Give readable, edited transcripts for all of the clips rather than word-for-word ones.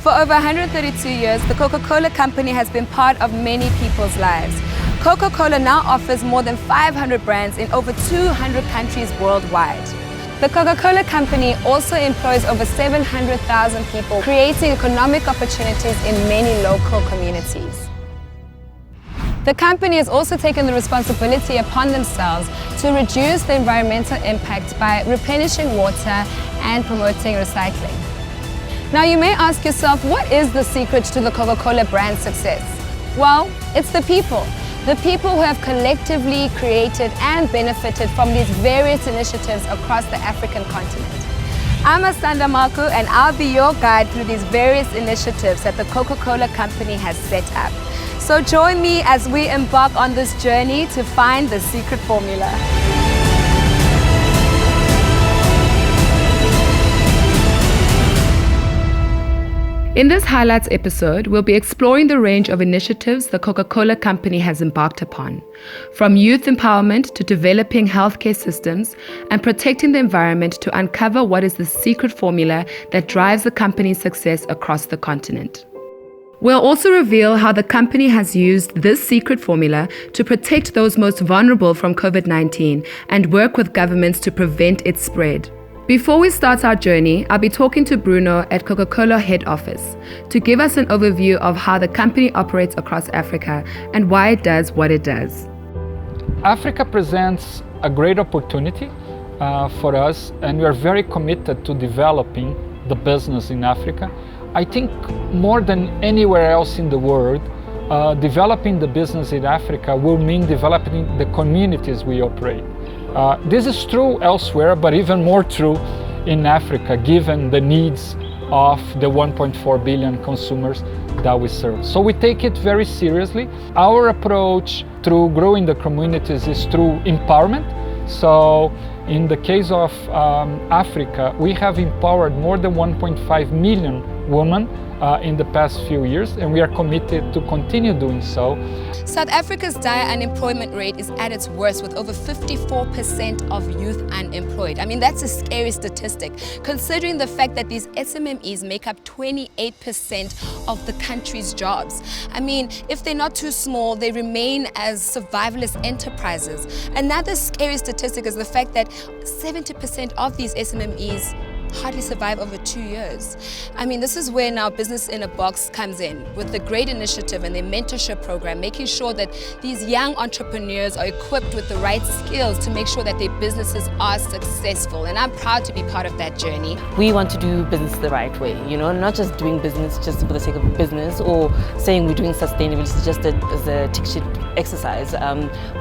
For over 132 years, the Coca Cola Company has been part of many people's lives. Coca Cola now offers more than 500 brands in over 200 countries worldwide. The Coca Cola Company also employs over 700,000 people, creating economic opportunities in many local communities. The company has also taken the responsibility upon themselves to reduce the environmental impact by replenishing water and promoting recycling. Now you may ask yourself, what is the secret to the Coca-Cola brand's success? Well, it's the people. The people who have collectively created and benefited from these various initiatives across the African continent. I'm Asanda Marku, and I'll be your guide through these various initiatives that the Coca-Cola Company has set up. So join me as we embark on this journey to find the secret formula. In this highlights episode, we'll be exploring the range of initiatives the Coca-Cola Company has embarked upon, from youth empowerment to developing healthcare systems and protecting the environment, to uncover what is the secret formula that drives the company's success across the continent. We'll also reveal how the company has used this secret formula to protect those most vulnerable from COVID-19 and work with governments to prevent its spread. Before we start our journey, I'll be talking to Bruno at Coca-Cola head office to give us an overview of how the company operates across Africa and why it does what it does. Africa presents a great opportunity for us, and we are very committed to developing the business in Africa. I think more than anywhere else in the world, developing the business in Africa will mean developing the communities we operate. This is true elsewhere, but even more true in Africa, given the needs of the 1.4 billion consumers that we serve. So we take it very seriously. Our approach through growing the communities is through empowerment. So in the case of Africa, we have empowered more than 1.5 million women in the past few years, and we are committed to continue doing so. South Africa's dire unemployment rate is at its worst, with over 54% of youth unemployed. I mean, that's a scary statistic, considering the fact that these SMMEs make up 28% of the country's jobs. I mean, if they're not too small, they remain as survivalist enterprises. Another scary statistic is the fact that 70% of these SMMEs hardly survive over 2 years. I mean, this is where now Business in a Box comes in with the great initiative and their mentorship program, making sure that these young entrepreneurs are equipped with the right skills to make sure that their businesses are successful. And I'm proud to be part of that journey. We want to do business the right way, you know, not just doing business just for the sake of business or saying we're doing sustainability just as a tick sheet exercise.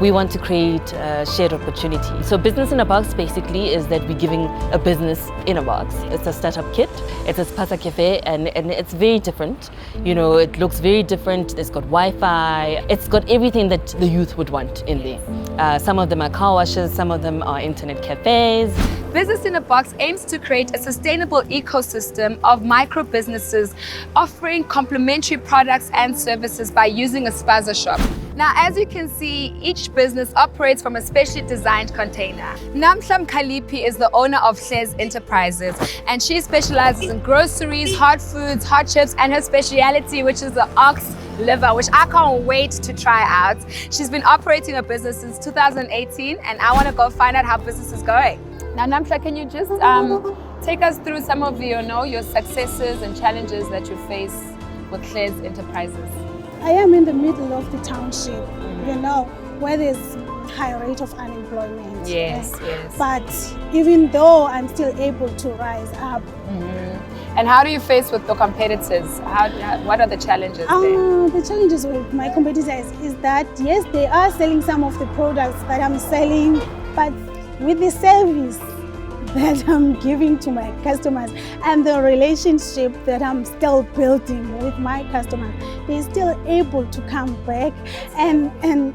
We want to create shared opportunity. So Business in a Box basically is that we're giving a business in a box. It's a startup kit, it's a Spasa Cafe, and it's very different. You know, it looks very different. It's got Wi-Fi, it's got everything that the youth would want in there. Some of them are car washes, some of them are internet cafes. Business in a Box aims to create a sustainable ecosystem of micro businesses offering complementary products and services by using a spaza shop. Now, as you can see, each business operates from a specially designed container. Namhla Mkhaliphi is the owner of Shes Enterprises, and she specializes in groceries, hot foods, hot chips, and her speciality, which is the ox liver, which I can't wait to try out. She's been operating her business since 2018, and I want to go find out how business is going. Now, Namhla, can you just take us through some of your successes and challenges that you face with Shes Enterprises? I am in the middle of the township, you know, where there's high rate of unemployment. Yes. But even though I'm still able to rise up. And how do you face with the competitors? What are the challenges there? The challenges with my competitors is that, yes, they are selling some of the products that I'm selling, but with the service that I'm giving to my customers and the relationship that I'm still building with my customers, they're still able to come back and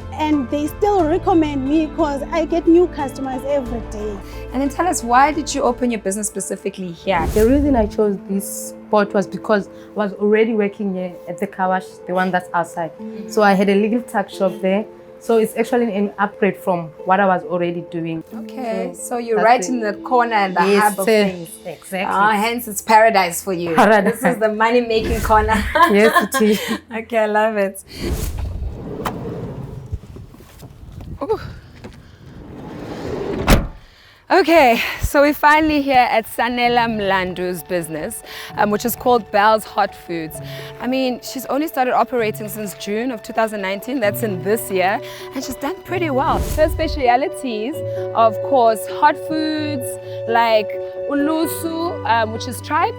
they still recommend me because I get new customers every day. And then tell us, why did you open your business specifically here? The reason I chose this spot was because I was already working here at the car wash, the one that's outside. So I had a little tuck shop there. So it's actually an upgrade from what I was already doing. Okay, so you're that's right it. in the corner and the Yes, hub of things. exactly. Hence it's paradise for you. Paradise. This is the money-making corner. Yes, it is. Okay, I love it. Ooh. Okay, so we're finally here at Sanela Mlandu's business, which is called Bell's Hot Foods. I mean, she's only started operating since June of 2019, that's in this year, and she's done pretty well. Her specialities, of course, hot foods like ulusu, which is tripe,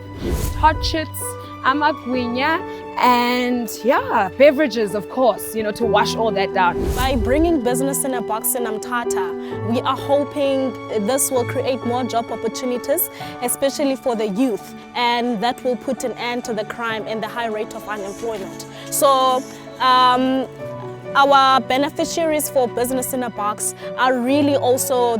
hot chits, amagwinya, and yeah, beverages, of course, you know, to wash all that down. By bringing business in a box in Mthatha, we are hoping this will create more job opportunities, especially for the youth, and that will put an end to the crime and the high rate of unemployment. So our beneficiaries for business in a box are really also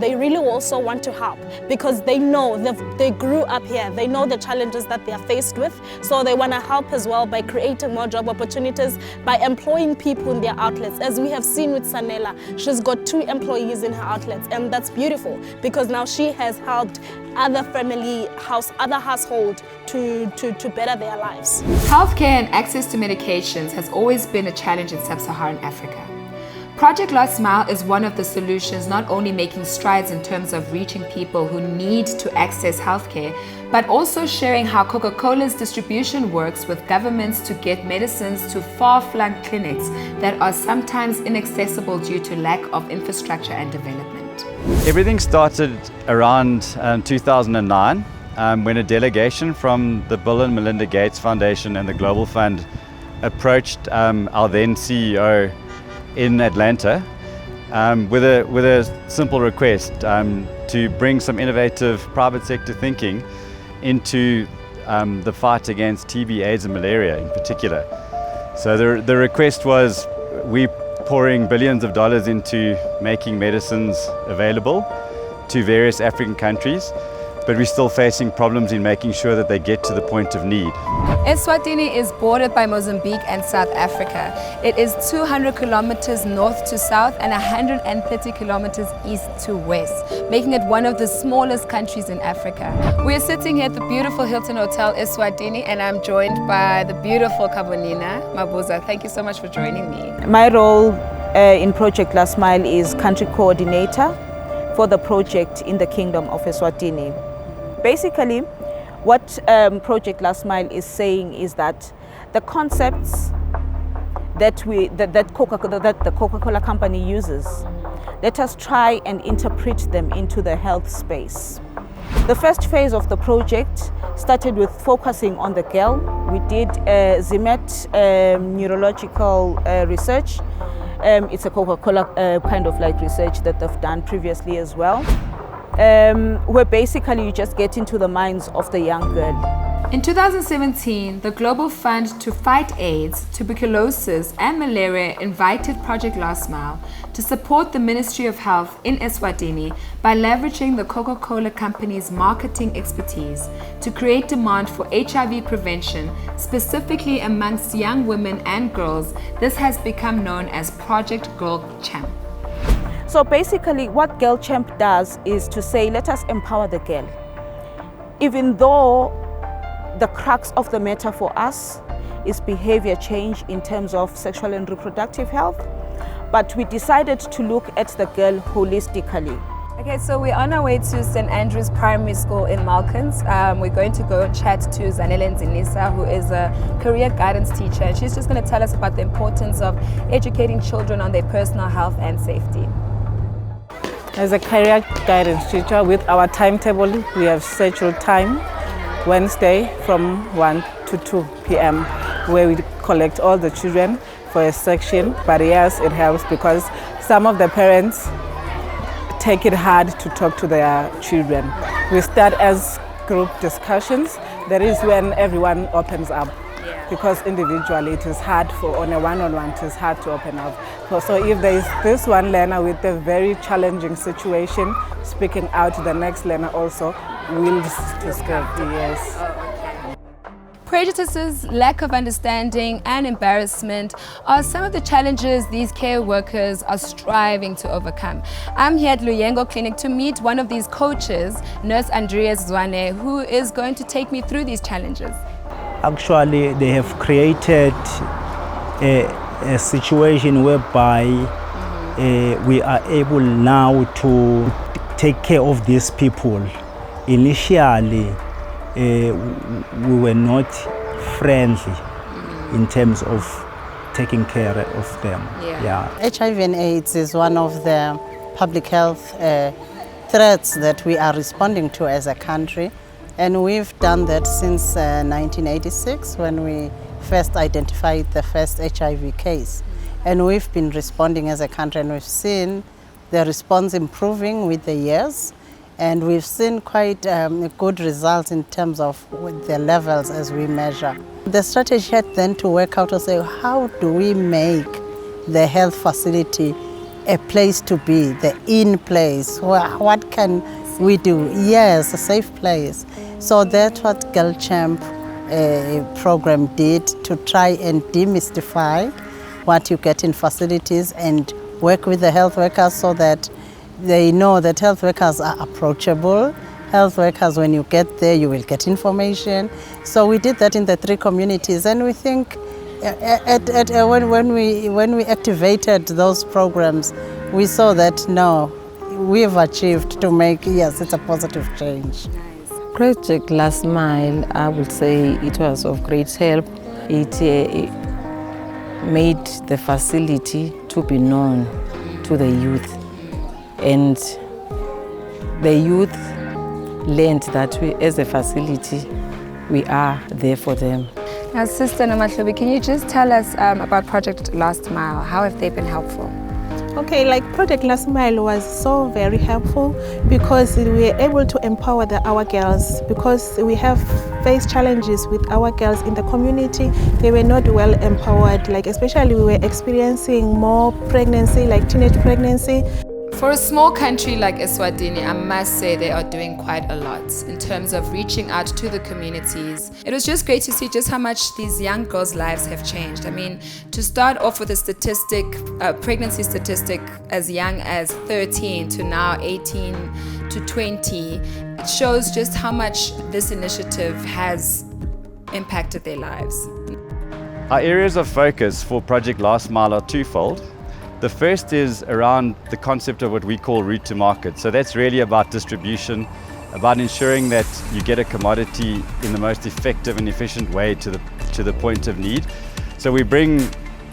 want to help, because they know they grew up here, they know the challenges that they are faced with, so they want to help as well by creating more job opportunities, by employing people in their outlets. As we have seen with Sanela, she's got 2 employees in her outlets, and that's beautiful because now she has helped other households to better their lives. Healthcare and access to medications has always been a challenge in sub-Saharan Africa. Project Last Mile is one of the solutions, not only making strides in terms of reaching people who need to access healthcare, but also sharing how Coca-Cola's distribution works with governments to get medicines to far-flung clinics that are sometimes inaccessible due to lack of infrastructure and development. Everything started around 2009 when a delegation from the Bill and Melinda Gates Foundation and the Global Fund approached our then CEO in Atlanta with a simple request to bring some innovative private sector thinking into the fight against TB, AIDS and malaria in particular. So the request was, we pouring billions of dollars into making medicines available to various African countries, but we're still facing problems in making sure that they get to the point of need. Eswatini is bordered by Mozambique and South Africa. It is 200 kilometers north to south and 130 kilometers east to west, making it one of the smallest countries in Africa. We are sitting here at the beautiful Hilton Hotel Eswatini, and I'm joined by the beautiful Kabonina Mabuza. Thank you so much for joining me. My role in Project Last Mile is country coordinator for the project in the Kingdom of Eswatini. Basically, what Project Last Mile is saying is that the concepts that the Coca Cola Company uses, let us try and interpret them into the health space. The first phase of the project started with focusing on the girl. We did ZMET neurological research. It's a Coca-Cola kind of like research that they've done previously as well. Where basically you just get into the minds of the young girl. In 2017, the Global Fund to Fight AIDS, Tuberculosis and Malaria invited Project Last Mile to support the Ministry of Health in Eswatini by leveraging the Coca-Cola Company's marketing expertise to create demand for HIV prevention, specifically amongst young women and girls. This has become known as Project Girl Champ. So basically what Girl Champ does is to say, let us empower the girl. Even though the crux of the matter for us is behavior change in terms of sexual and reproductive health, but we decided to look at the girl holistically. Okay, so we're on our way to St. Andrew's Primary School in Malkans. We're going to go chat to Zanele Nzinisa, who is a career guidance teacher, and she's just going to tell us about the importance of educating children on their personal health and safety. As a career guidance teacher, with our timetable, we have scheduled time, Wednesday from 1 to 2 p.m., where we collect all the children for a section. But yes, it helps because some of the parents take it hard to talk to their children. We start as group discussions. That is when everyone opens up. Because individually it is hard on a one-on-one, it is hard to open up. So if there is this one learner with a very challenging situation, speaking out to the next learner also will discuss, yes. Prejudices, lack of understanding, and embarrassment are some of the challenges these care workers are striving to overcome. I'm here at Luyengo Clinic to meet one of these coaches, Nurse Andrea Zwane, who is going to take me through these challenges. Actually, they have created a situation whereby we are able now to take care of these people. Initially, we were not friendly in terms of taking care of them. HIV and AIDS is one of the public health threats that we are responding to as a country, and we've done that since 1986 when we first identified the first HIV case. And we've been responding as a country, and we've seen the response improving with the years. And we've seen quite good results in terms of the levels as we measure. The strategy had then to work out to say, how do we make the health facility a place to be, the in place? What can we do? Yes, a safe place. So that's what Girl Champ program did, to try and demystify what you get in facilities and work with the health workers so that they know that health workers are approachable. Health workers, when you get there, you will get information. So we did that in the 3 communities, and we think when we activated those programs, we saw that no, we've achieved to make, yes, it's a positive change. Project Last Mile, I would say it was of great help. It made the facility to be known to the youth. And the youth learned that we, as a facility, we are there for them. Now, Sister Nomahlubi, can you just tell us about Project Last Mile? How have they been helpful? Okay, like Project Last Mile was so very helpful because we were able to empower our girls, because we have faced challenges with our girls in the community. They were not well empowered, like especially we were experiencing more pregnancy, like teenage pregnancy. For a small country like Eswatini, I must say they are doing quite a lot in terms of reaching out to the communities. It was just great to see just how much these young girls' lives have changed. I mean, to start off with a statistic, pregnancy statistic as young as 13 to now 18 to 20, it shows just how much this initiative has impacted their lives. Our areas of focus for Project Last Mile are twofold. The first is around the concept of what we call route to market. So that's really about distribution, about ensuring that you get a commodity in the most effective and efficient way to the point of need. So we bring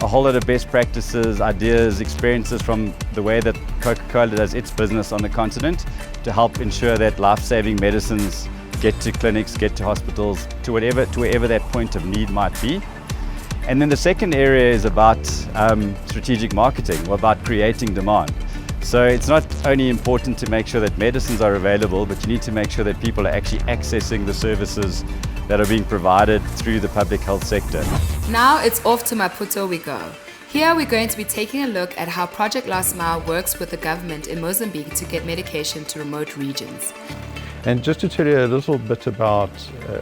a whole lot of best practices, ideas, experiences from the way that Coca-Cola does its business on the continent to help ensure that life-saving medicines get to clinics, get to hospitals, to wherever that point of need might be. And then the second area is about strategic marketing, or about creating demand. So it's not only important to make sure that medicines are available, but you need to make sure that people are actually accessing the services that are being provided through the public health sector. Now it's off to Maputo we go. Here we're going to be taking a look at how Project Last Mile works with the government in Mozambique to get medication to remote regions. And just to tell you a little bit about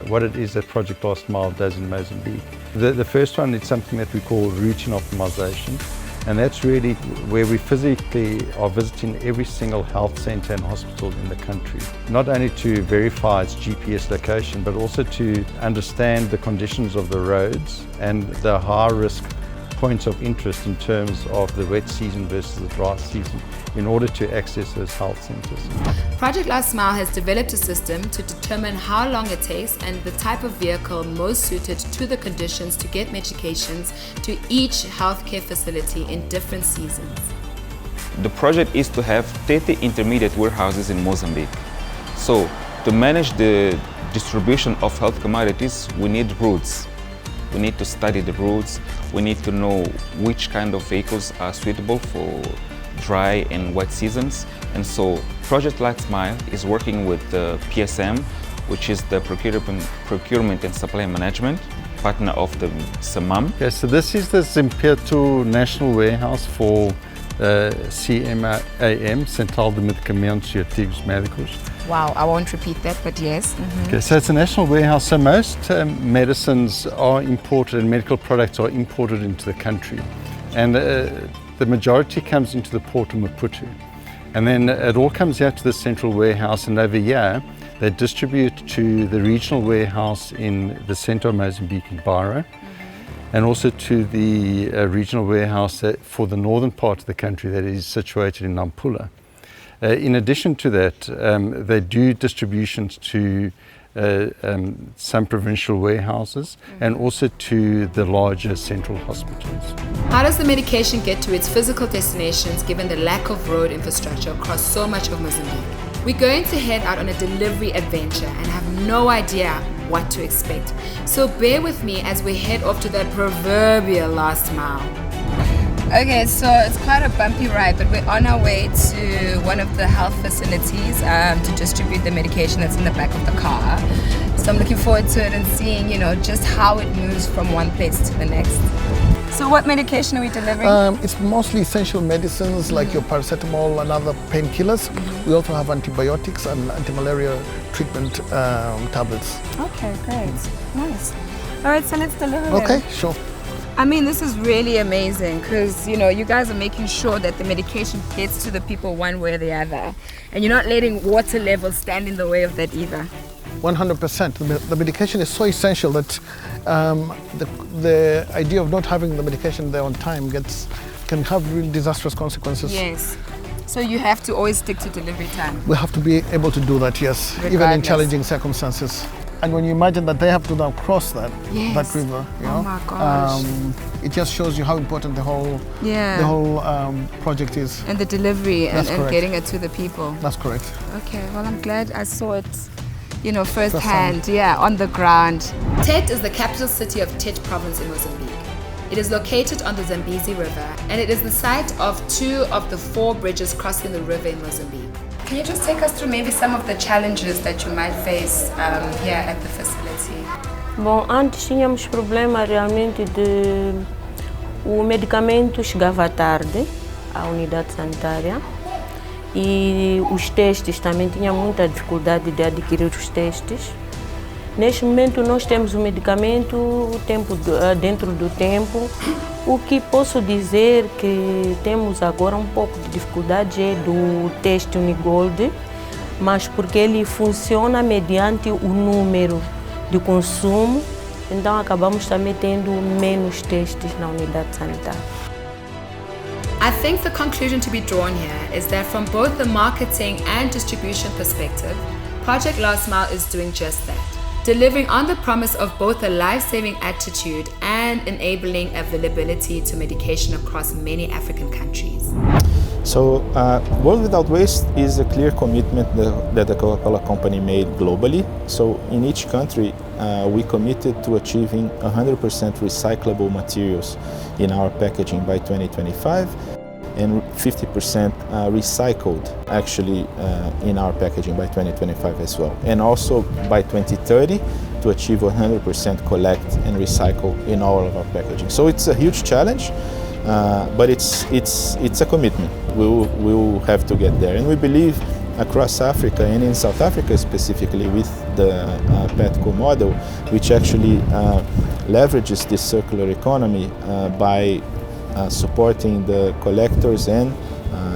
what it is that Project Last Mile does in Mozambique. The first one is something that we call routine optimization, and that's really where we physically are visiting every single health centre and hospital in the country, not only to verify its GPS location, but also to understand the conditions of the roads and the high risk points of interest in terms of the wet season versus the dry season in order to access those health centres. Project Last Mile has developed a system to determine how long it takes and the type of vehicle most suited to the conditions to get medications to each healthcare facility in different seasons. The project is to have 30 intermediate warehouses in Mozambique. So to manage the distribution of health commodities, we need routes. We need to study the routes. We need to know which kind of vehicles are suitable for dry and wet seasons. And so Project Last Mile is working with the PSM, which is the Procurement and Supply Management partner of the SEMAM. Okay, so this is the Zimpeto National Warehouse for CMAM, Central de Medicamentos e Artigos Médicos. Wow, I won't repeat that, but yes. Okay, so it's a national warehouse. So most medicines are imported and medical products are imported into the country. And the majority comes into the port of Maputo. And then it all comes out to the central warehouse, and over here they distribute to the regional warehouse in the center of Mozambique in Barra, and also to the regional warehouse for the northern part of the country that is situated in Nampula. In addition to that, they do distributions to some provincial warehouses and also to the larger central hospitals. How does the medication get to its physical destinations given the lack of road infrastructure across so much of Mozambique? We're going to head out on a delivery adventure and have no idea what to expect. So bear with me as we head off to that proverbial last mile. Okay, so it's quite a bumpy ride, but we're on our way to one of the health facilities to distribute the medication that's in the back of the car. So I'm looking forward to it and seeing, just how it moves from one place to the next. So what medication are we delivering? It's mostly essential medicines like your paracetamol and other painkillers. We also have antibiotics and anti-malaria treatment tablets. Okay, great. Nice. All right, so let's deliver them. Okay, sure. I mean, this is really amazing because, you guys are making sure that the medication gets to the people one way or the other. And you're not letting water levels stand in the way of that either. 100%. The medication is so essential that the idea of not having the medication there on time can have really disastrous consequences. Yes. So you have to always stick to delivery time. We have to be able to do that, yes, Regardless. even in challenging circumstances. And when you imagine that they have to now cross that river, oh my gosh. It just shows you how important the whole project is. And the delivery and getting it to the people. That's correct. Okay, well, I'm glad I saw it, firsthand, on the ground. Tete is the capital city of Tete province in Mozambique. It is located on the Zambezi River, and it is the site of 2 of the 4 bridges crossing the river in Mozambique. Can you just take us through maybe some of the challenges that you might face here at the facility? Bom, antes tínhamos problema realmente de o medicamento chegava tarde à unidade sanitária e os testes também tinha muita dificuldade de adquirir os testes. Neste momento nós temos o medicamento dentro do tempo. O que posso dizer que temos agora um pouco de dificuldade é do teste Unigold, mas porque ele funciona mediante o número de consumo, então acabamos também tendo menos testes na unidade sanitária. I think the conclusion to be drawn here is that from both the marketing and distribution perspective, Project Last Mile is doing just that. Delivering on the promise of both a life-saving attitude and enabling availability to medication across many African countries. So, World Without Waste is a clear commitment that the Coca Cola Company made globally. So, in each country, we committed to achieving 100% recyclable materials in our packaging by 2025. And 50% recycled actually in our packaging by 2025 as well. And also by 2030 to achieve 100% collect and recycle in all of our packaging. So it's a huge challenge, but it's a commitment. We will have to get there. And we believe across Africa and in South Africa specifically with the PETCO model, which actually leverages this circular economy by supporting the collectors and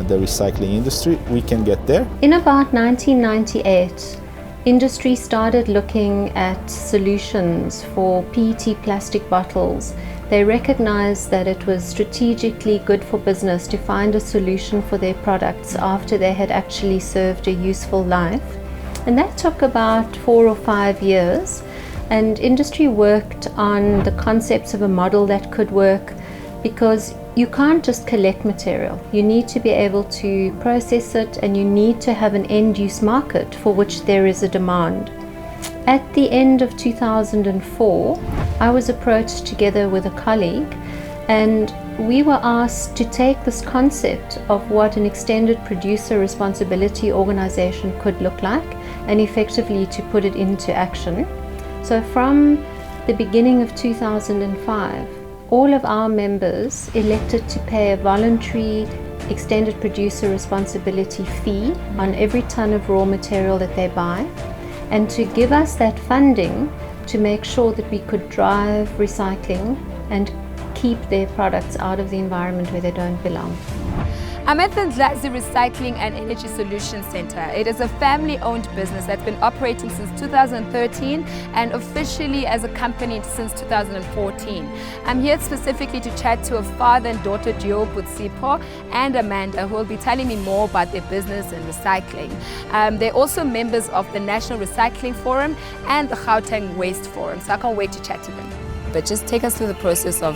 the recycling industry, we can get there. In about 1998, industry started looking at solutions for PET plastic bottles. They recognized that it was strategically good for business to find a solution for their products after they had actually served a useful life. And that took about 4 or 5 years. And industry worked on the concepts of a model that could work, because you can't just collect material. You need to be able to process it, and you need to have an end-use market for which there is a demand. At the end of 2004, I was approached together with a colleague, and we were asked to take this concept of what an extended producer responsibility organization could look like and effectively to put it into action. So from the beginning of 2005, all of our members elected to pay a voluntary extended producer responsibility fee on every ton of raw material that they buy, and to give us that funding to make sure that we could drive recycling and keep their products out of the environment where they don't belong. I'm at the Ndlazi Recycling and Energy Solutions Center. It is a family-owned business that's been operating since 2013 and officially as a company since 2014. I'm here specifically to chat to a father and daughter duo, Butsipo and Amanda, who will be telling me more about their business and recycling. They're also members of the National Recycling Forum and the Gauteng Waste Forum, so I can't wait to chat to them. But just take us through the process of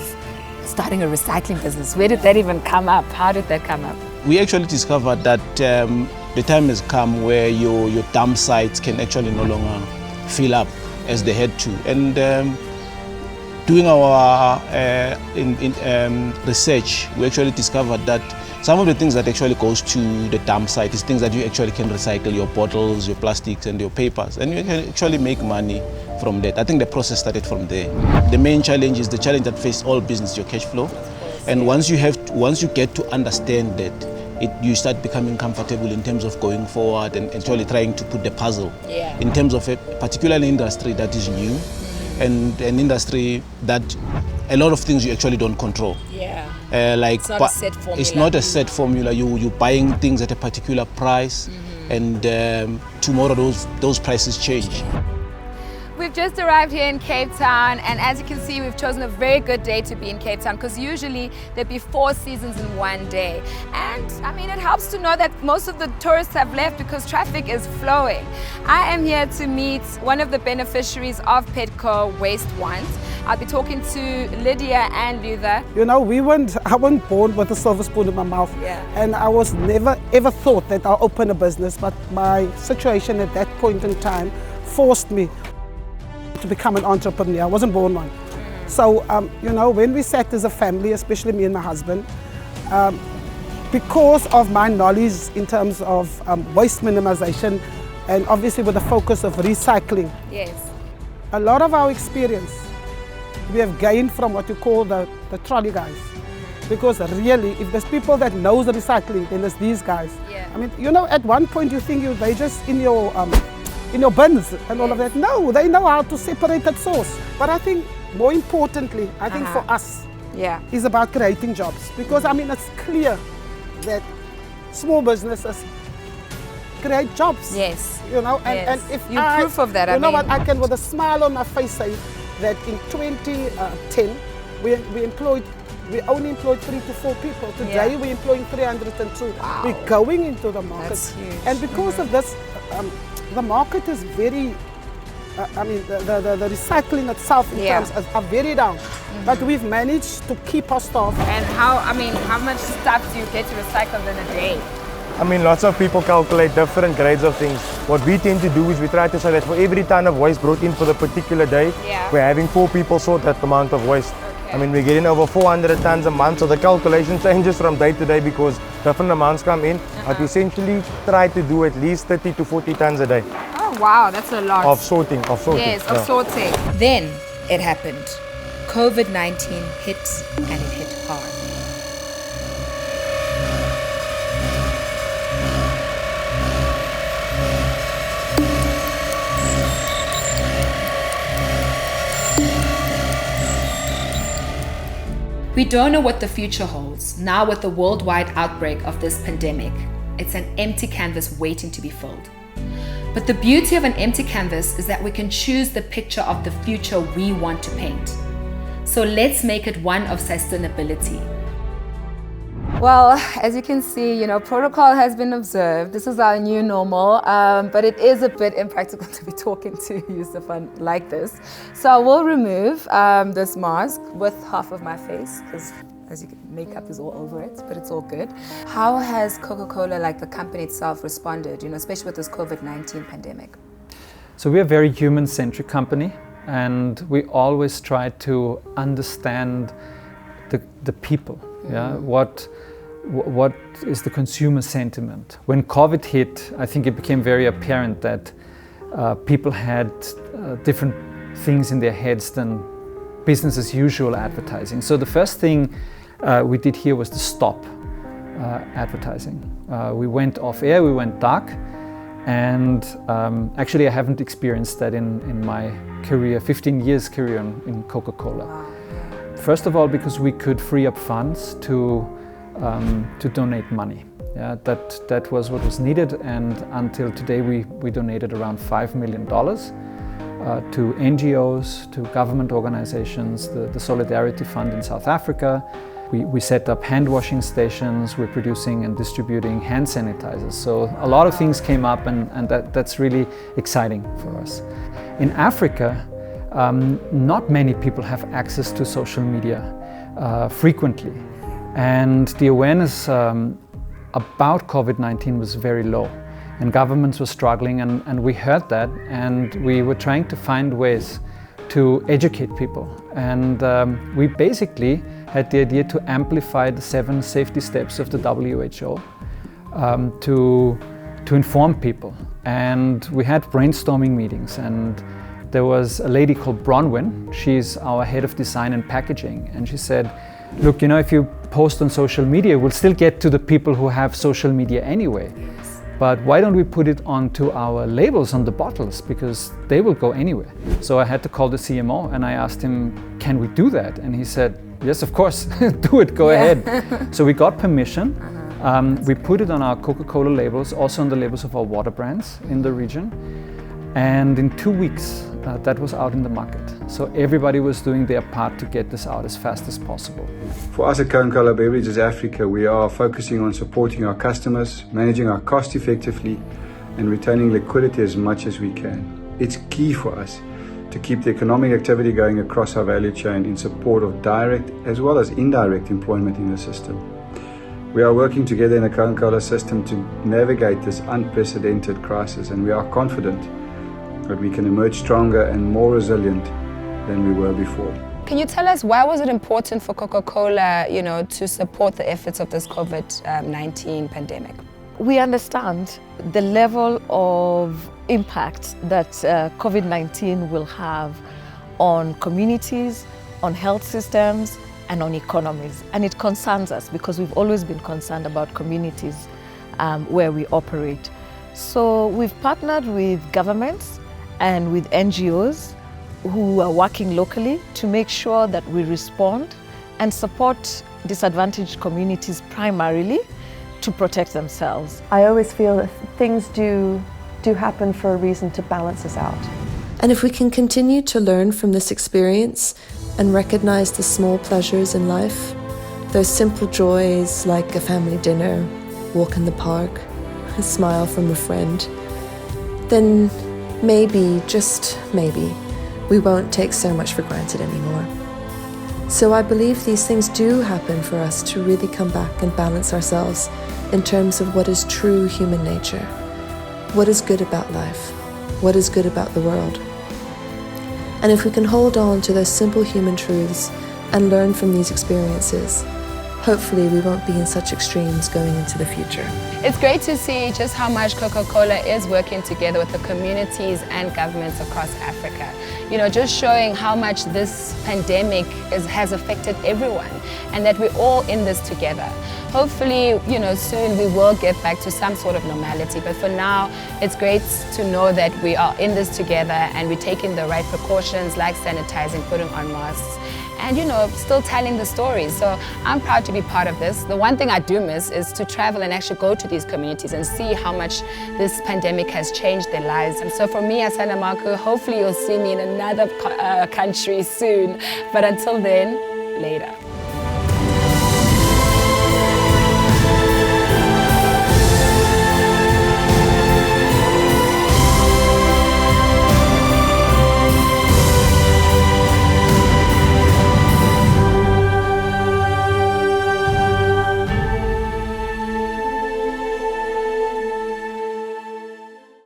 starting a recycling business. Where did that even come up? How did that come up? We actually discovered that the time has come where your dump sites can actually no longer fill up as they had to. And doing our research, we actually discovered that some of the things that actually goes to the dump site is things that you actually can recycle, your bottles, your plastics and your papers, and you can actually make money from that. I think the process started from there. The main challenge is the challenge that faces all business, your cash flow. And once you get to understand that, you start becoming comfortable in terms of going forward and actually trying to put the puzzle in terms of a particular industry that is new and an industry that a lot of things you actually don't control. Like it's not a set formula. It's not a set formula. You're buying things at a particular price, and tomorrow those prices change. We've just arrived here in Cape Town, and as you can see, we've chosen a very good day to be in Cape Town, because usually there'd be 4 seasons in one day. And I mean, it helps to know that most of the tourists have left because traffic is flowing. I am here to meet one of the beneficiaries of Petco Waste Once. I'll be talking to Lydia and Luther. You know, I wasn't born with a silver spoon in my mouth. And I was never ever thought that I'll open a business, but my situation at that point in time forced me to become an entrepreneur. I wasn't born one. So, you know, when we sat as a family, especially me and my husband, because of my knowledge in terms of waste minimization, and obviously with the focus of recycling, a lot of our experience we have gained from what you call the trolley guys. Because really, if there's people that knows the recycling, then there's these guys. I mean, you know, at one point you think they just in your bins and all of that. No, they know how to separate that source. But I think more importantly, I think for us, is about creating jobs. Because I mean, it's clear that small businesses create jobs. You know, and if you're proof of that. You know what, I can with a smile on my face say that in 2010, we only employed 3 to 4 people. Today we're employing 302. We're going into the market. That's huge. And because of this, the market is very, I mean, the recycling itself in terms are very down. But we've managed to keep our staff. And how much stuff do you get to recycle in a day? I mean, lots of people calculate different grades of things. What we tend to do is we try to say that for every ton of waste brought in for the particular day, we're having 4 people sort that amount of waste. I mean, we're getting over 400 tons a month, so the calculation changes from day to day because different amounts come in. But we essentially try to do at least 30 to 40 tons a day. Oh wow, that's a lot. Of sorting. Yes, of sorting. Then it happened. COVID-19 hit, and it hit hard. We don't know what the future holds, now with the worldwide outbreak of this pandemic. It's an empty canvas waiting to be filled. But the beauty of an empty canvas is that we can choose the picture of the future we want to paint. So let's make it one of sustainability. Well, as you can see, you know, protocol has been observed. This is our new normal, but it is a bit impractical to be talking to you, Stefan, like this. So I will remove this mask with half of my face, because as you can, makeup is all over it, but it's all good. How has Coca-Cola, like the company itself, responded, you know, especially with this COVID-19 pandemic? So we're a very human-centric company, and we always try to understand the people. What is the consumer sentiment? When COVID hit, I think it became very apparent that people had different things in their heads than business as usual advertising. So the first thing we did here was to stop advertising. We went off air, we went dark, and actually I haven't experienced that in my career, 15 years career in Coca-Cola. First of all, because we could free up funds to donate money. Yeah, that was what was needed, and until today we donated around $5 million to NGOs, to government organizations, the Solidarity Fund in South Africa. We set up hand washing stations, we're producing and distributing hand sanitizers. So a lot of things came up, and that's really exciting for us. In Africa, not many people have access to social media frequently, and the awareness about COVID-19 was very low, and governments were struggling, and we heard that, and we were trying to find ways to educate people. And we basically had the idea to amplify the 7 safety steps of the WHO to inform people. And we had brainstorming meetings, and there was a lady called Bronwyn. She's our head of design and packaging, and she said, look, you know, if you post on social media, we'll still get to the people who have social media anyway. But why don't we put it onto our labels on the bottles, because they will go anywhere. So I had to call the CMO, and I asked him, can we do that? And he said, yes, of course, do it, go ahead. So we got permission. We put it on our Coca-Cola labels, also on the labels of our water brands in the region. And in 2 weeks, that was out in the market. So everybody was doing their part to get this out as fast as possible. For us at Coca-Cola Beverages Africa, we are focusing on supporting our customers, managing our cost effectively, and retaining liquidity as much as we can. It's key for us to keep the economic activity going across our value chain in support of direct as well as indirect employment in the system. We are working together in a Coca-Cola system to navigate this unprecedented crisis, and we are confident that we can emerge stronger and more resilient than we were before. Can you tell us why was it important for Coca-Cola, you know, to support the efforts of this COVID-19 pandemic? We understand the level of impact that COVID-19 will have on communities, on health systems, and on economies. And it concerns us because we've always been concerned about communities where we operate. So we've partnered with governments and with NGOs who are working locally to make sure that we respond and support disadvantaged communities primarily to protect themselves. I always feel that things do happen for a reason to balance us out. And if we can continue to learn from this experience and recognize the small pleasures in life, those simple joys like a family dinner, walk in the park, a smile from a friend, then maybe, just maybe, we won't take so much for granted anymore. So I believe these things do happen for us to really come back and balance ourselves in terms of what is true human nature, what is good about life, what is good about the world. And if we can hold on to those simple human truths and learn from these experiences, hopefully we won't be in such extremes going into the future. It's great to see just how much Coca-Cola is working together with the communities and governments across Africa. You know, just showing how much this pandemic has affected everyone and that we're all in this together. Hopefully, you know, soon we will get back to some sort of normality, but for now, it's great to know that we are in this together and we're taking the right precautions like sanitizing, putting on masks, and, you know, still telling the stories. So I'm proud to be part of this. The one thing I do miss is to travel and actually go to these communities and see how much this pandemic has changed their lives. And so for me, Asana Marco, hopefully you'll see me in another country soon. But until then, later.